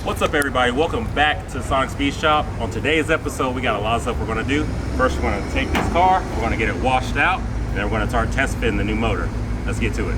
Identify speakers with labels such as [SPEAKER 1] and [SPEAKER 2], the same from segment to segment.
[SPEAKER 1] What's up, everybody? Welcome back to Sonic Speed Shop. On today's episode, we got a lot of stuff we're going to do. First, we're going to take this car, we're going to get it washed out, and then we're going to start test fitting the new motor. Let's get to it.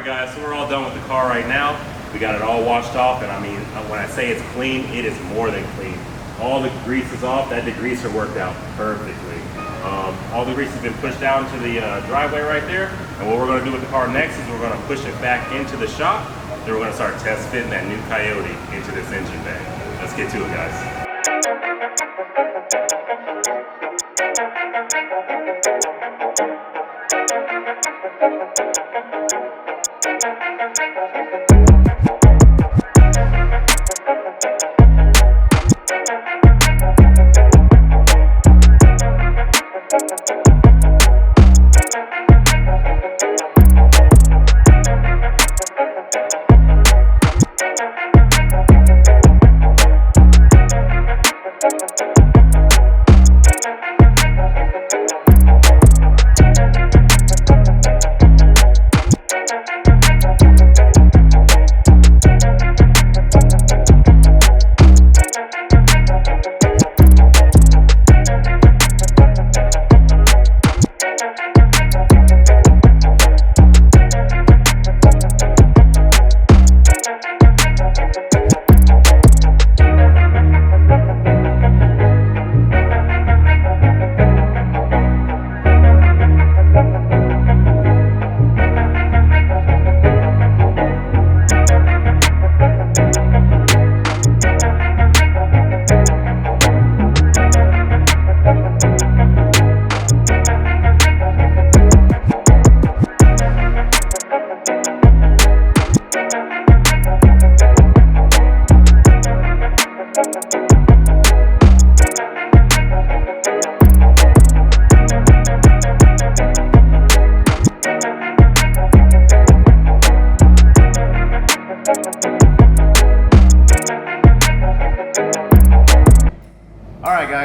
[SPEAKER 1] Guys, so we're all done with the car right now. We got it all washed off, and I mean, when I say it's clean, it is more than clean. All the grease is off. That degreaser worked out perfectly. All the grease has been pushed down to the driveway right there, and what we're going to do with the car next is we're going to push it back into the shop. Then we're going to start test fitting that new Coyote into this engine bay. Let's get to it, guys.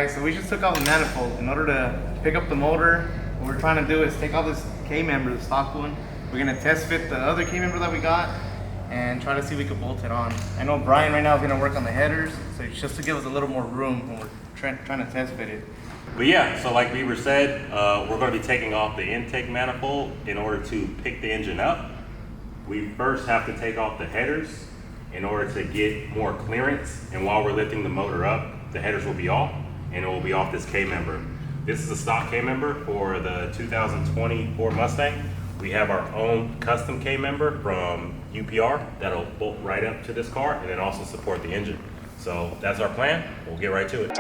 [SPEAKER 2] guys, so we just took off the manifold. In order to pick up the motor, what we're trying to do is take off this K-member, the stock one. We're gonna test fit the other K-member that we got and try to see if we can bolt it on. I know Brian right now is gonna work on the headers, so it's just to give us a little more room when we're trying to test fit it.
[SPEAKER 1] But yeah, so like Bieber said, we're going to be taking off the intake manifold in order to pick the engine up. We first have to take off the headers in order to get more clearance, and while we're lifting the motor up, the headers will be off, and it will be off this K-member. This is a stock K-member for the 2020 Ford Mustang. We have our own custom K-member from UPR that'll bolt right up to this car and then also support the engine. So that's our plan. We'll get right to it.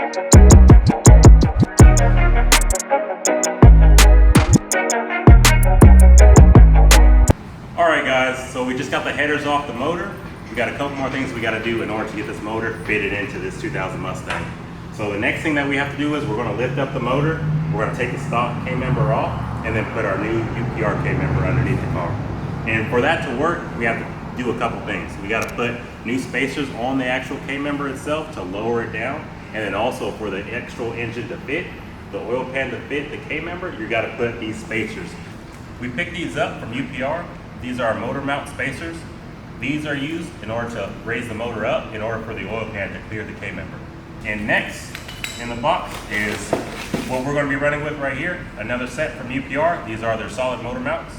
[SPEAKER 1] Alright guys, so we just got the headers off the motor. We got a couple more things we got to do in order to get this motor fitted into this 2000 Mustang. So the next thing that we have to do is we're going to lift up the motor. We're going to take the stock K-member off and then put our new UPR K-member underneath the car. And for that to work, we have to do a couple things. We got to put new spacers on the actual K-member itself to lower it down. And then also for the actual engine to fit, the oil pan to fit the K-member, you got to put these spacers. We picked these up from UPR. These are motor mount spacers. These are used in order to raise the motor up in order for the oil pan to clear the K-member. And next in the box is what we're going to be running with right here, another set from UPR. These are their solid motor mounts.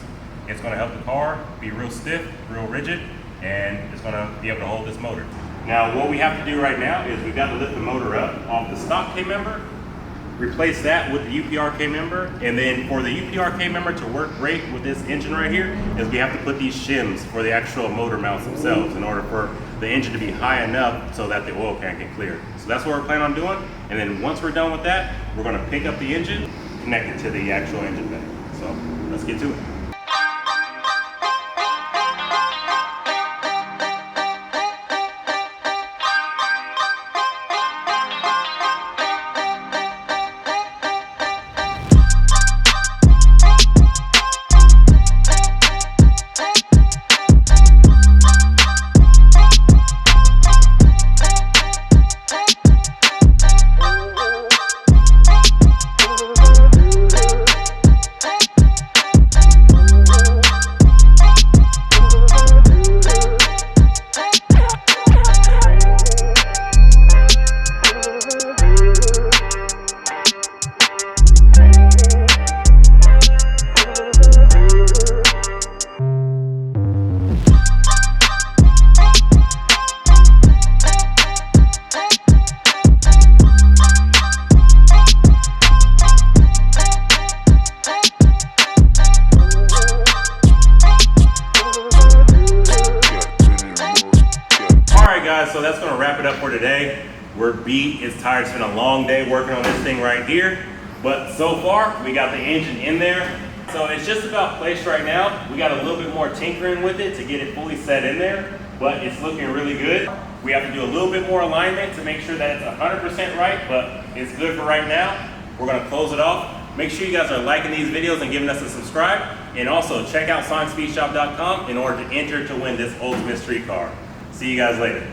[SPEAKER 1] It's going to help the car be real stiff, real rigid, and it's going to be able to hold this motor. Now what we have to do right now is we've got to lift the motor up off the stock K-member, replace that with the UPR K-member, and then for the UPR K-member to work great with this engine right here is we have to put these shims for the actual motor mounts themselves in order for the engine to be high enough so that the oil pan can clear. So that's what we're planning on doing, and then once we're done with that, we're going to pick up the engine, connect it to the actual engine bay. So let's get to it. So that's going to wrap it up for today. We're beat, it's tired, it's been a long day working on this thing right here. But so far, we got the engine in there. So it's just about placed right now. We got a little bit more tinkering with it to get it fully set in there, but it's looking really good. We have to do a little bit more alignment to make sure that it's 100% right, but it's good for right now. We're going to close it off. Make sure you guys are liking these videos and giving us a subscribe. And also check out SonicSpeedShop.com in order to enter to win this ultimate street car. See you guys later.